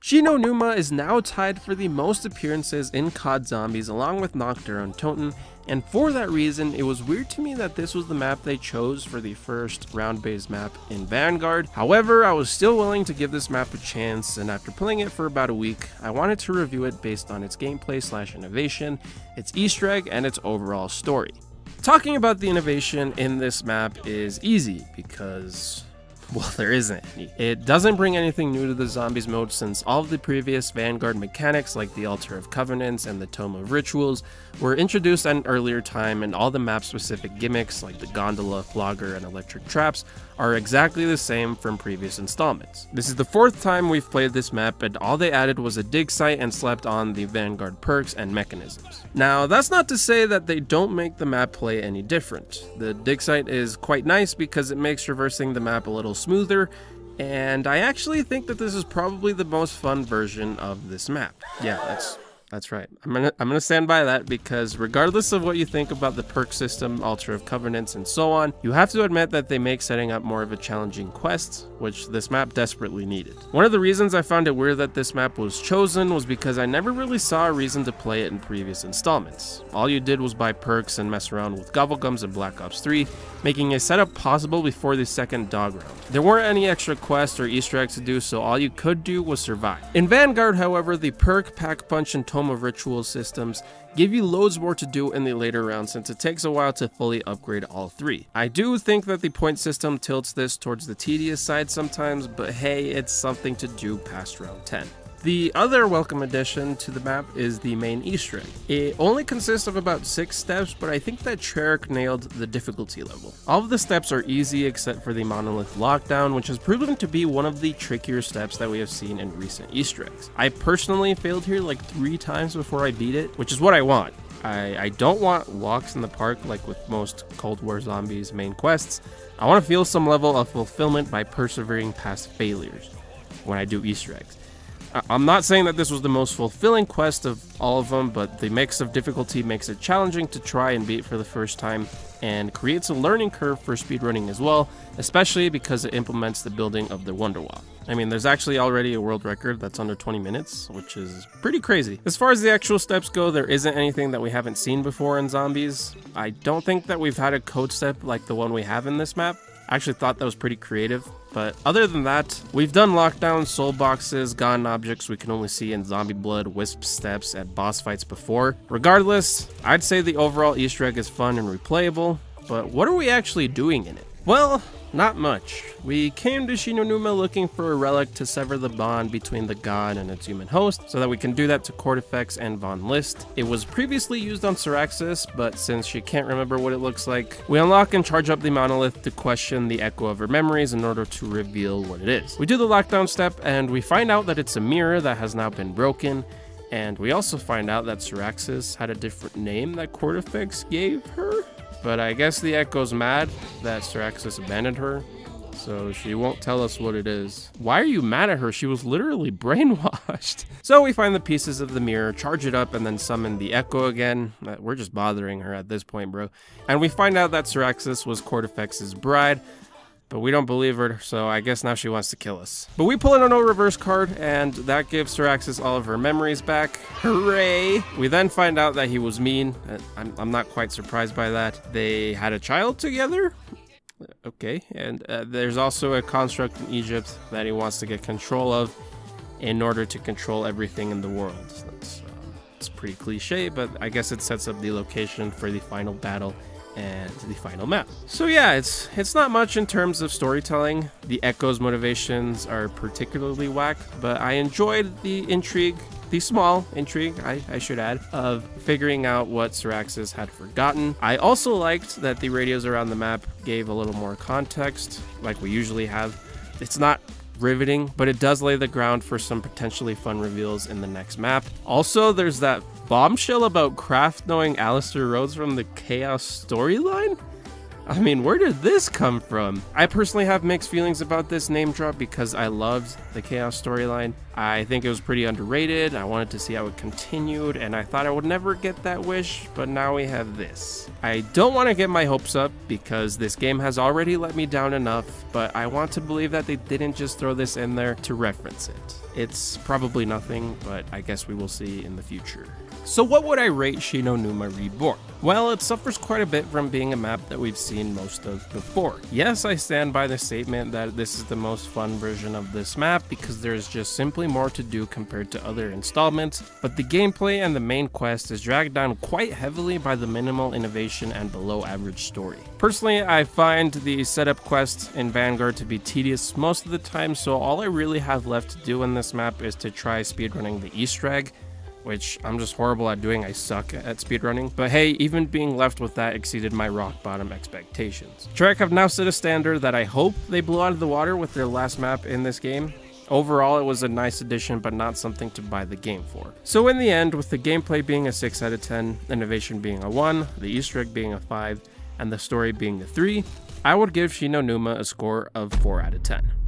Shi No Numa is now tied for the most appearances in COD Zombies along with Nocturne and Toten, and for that reason, it was weird to me that this was the map they chose for the first round-based map in Vanguard. However, I was still willing to give this map a chance, and after playing it for about a week, I wanted to review it based on its gameplay / innovation, its Easter egg, and its overall story. Talking about the innovation in this map is easy because, well, there isn't any. It doesn't bring anything new to the Zombies mode since all of the previous Vanguard mechanics like the Altar of Covenants and the Tome of Rituals were introduced at an earlier time, and all the map specific gimmicks like the gondola, flogger, and electric traps are exactly the same from previous installments. This is the 4th time we've played this map, and all they added was a dig site and slapped on the Vanguard perks and mechanisms. Now, that's not to say that they don't make the map play any different. The dig site is quite nice because it makes traversing the map a little smoother, and I actually think that this is probably the most fun version of this map. Yeah, that's right. I'm gonna stand by that because regardless of what you think about the perk system, Altar of Covenants, and so on, you have to admit that they make setting up more of a challenging quest, which this map desperately needed. One of the reasons I found it weird that this map was chosen was because I never really saw a reason to play it in previous installments. All you did was buy perks and mess around with Gobblegums in Black Ops 3, making a setup possible before the second dog round. There weren't any extra quests or Easter eggs to do, so all you could do was survive. In Vanguard, however, the perk, pack punch, and Tome of Ritual systems give you loads more to do in the later rounds since it takes a while to fully upgrade all 3. I do think that the point system tilts this towards the tedious side sometimes, but hey, it's something to do past round 10. The other welcome addition to the map is the main Easter egg. It only consists of about 6 steps, but I think that Treyarch nailed the difficulty level. All of the steps are easy except for the Monolith Lockdown, which has proven to be one of the trickier steps that we have seen in recent Easter eggs. I personally failed here like 3 times before I beat it, which is what I want. I don't want walks in the park like with most Cold War Zombies main quests. I want to feel some level of fulfillment by persevering past failures when I do Easter eggs. I'm not saying that this was the most fulfilling quest of all of them, but the mix of difficulty makes it challenging to try and beat for the first time, and creates a learning curve for speedrunning as well, especially because it implements the building of the Wonder Wall. I mean, there's actually already a world record that's under 20 minutes, which is pretty crazy. As far as the actual steps go, there isn't anything that we haven't seen before in Zombies. I don't think that we've had a code step like the one we have in this map. I actually thought that was pretty creative. But other than that, we've done lockdowns, soul boxes, gone objects we can only see in zombie blood, wisp steps, at boss fights before. Regardless, I'd say the overall Easter egg is fun and replayable, but what are we actually doing in it? Well, not much. We came to Shi No Numa looking for a relic to sever the bond between the god and its human host, so that we can do that to Cortifex and Von List. It was previously used on Syraxis, but since she can't remember what it looks like, we unlock and charge up the monolith to question the echo of her memories in order to reveal what it is. We do the lockdown step, and we find out that it's a mirror that has now been broken, and we also find out that Syraxis had a different name that Cortifex gave her. But I guess the Echo's mad that Syraxis abandoned her, so she won't tell us what it is. Why are you mad at her? She was literally brainwashed. So we find the pieces of the mirror, charge it up, and then summon the Echo again. We're just bothering her at this point, bro. And we find out that Syraxis was Cortifex's bride, but we don't believe her, so I guess now she wants to kill us. But we pull in a no reverse card, and that gives Syraxis all of her memories back. Hooray! We then find out that he was mean. I'm not quite surprised by that. They had a child together? Okay, and there's also a construct in Egypt that he wants to get control of in order to control everything in the world. It's pretty cliche, but I guess it sets up the location for the final battle and the final map. So yeah, it's not much in terms of storytelling. The Echo's motivations are particularly whack, but I enjoyed the intrigue, the small intrigue, I should add, of figuring out what Syraxis had forgotten. I also liked that the radios around the map gave a little more context, like we usually have. It's not riveting, but it does lay the ground for some potentially fun reveals in the next map. Also, there's that bombshell about Kraft knowing Alistair Rhodes from the Chaos storyline? I mean, where did this come from? I personally have mixed feelings about this name drop because I loved the Chaos storyline, I think it was pretty underrated. I wanted to see how it continued, and I thought I would never get that wish, but now we have this. I don't want to get my hopes up because this game has already let me down enough, but I want to believe that they didn't just throw this in there to reference it. It's probably nothing, but I guess we will see in the future. So what would I rate Shi No Numa Reborn? Well, it suffers quite a bit from being a map that we've seen most of before. Yes, I stand by the statement that this is the most fun version of this map because there's just simply more to do compared to other installments, but the gameplay and the main quest is dragged down quite heavily by the minimal innovation and below average story. Personally, I find the setup quest in Vanguard to be tedious most of the time, so all I really have left to do in this map is to try speedrunning the Easter egg, which I'm just horrible at doing. I suck at speedrunning. But hey, even being left with that exceeded my rock bottom expectations. Treyarch have now set a standard that I hope they blew out of the water with their last map in this game. Overall, it was a nice addition, but not something to buy the game for. So in the end, with the gameplay being a 6 out of 10, innovation being a 1, the Easter egg being a 5, and the story being a 3, I would give Shi No Numa a score of 4 out of 10.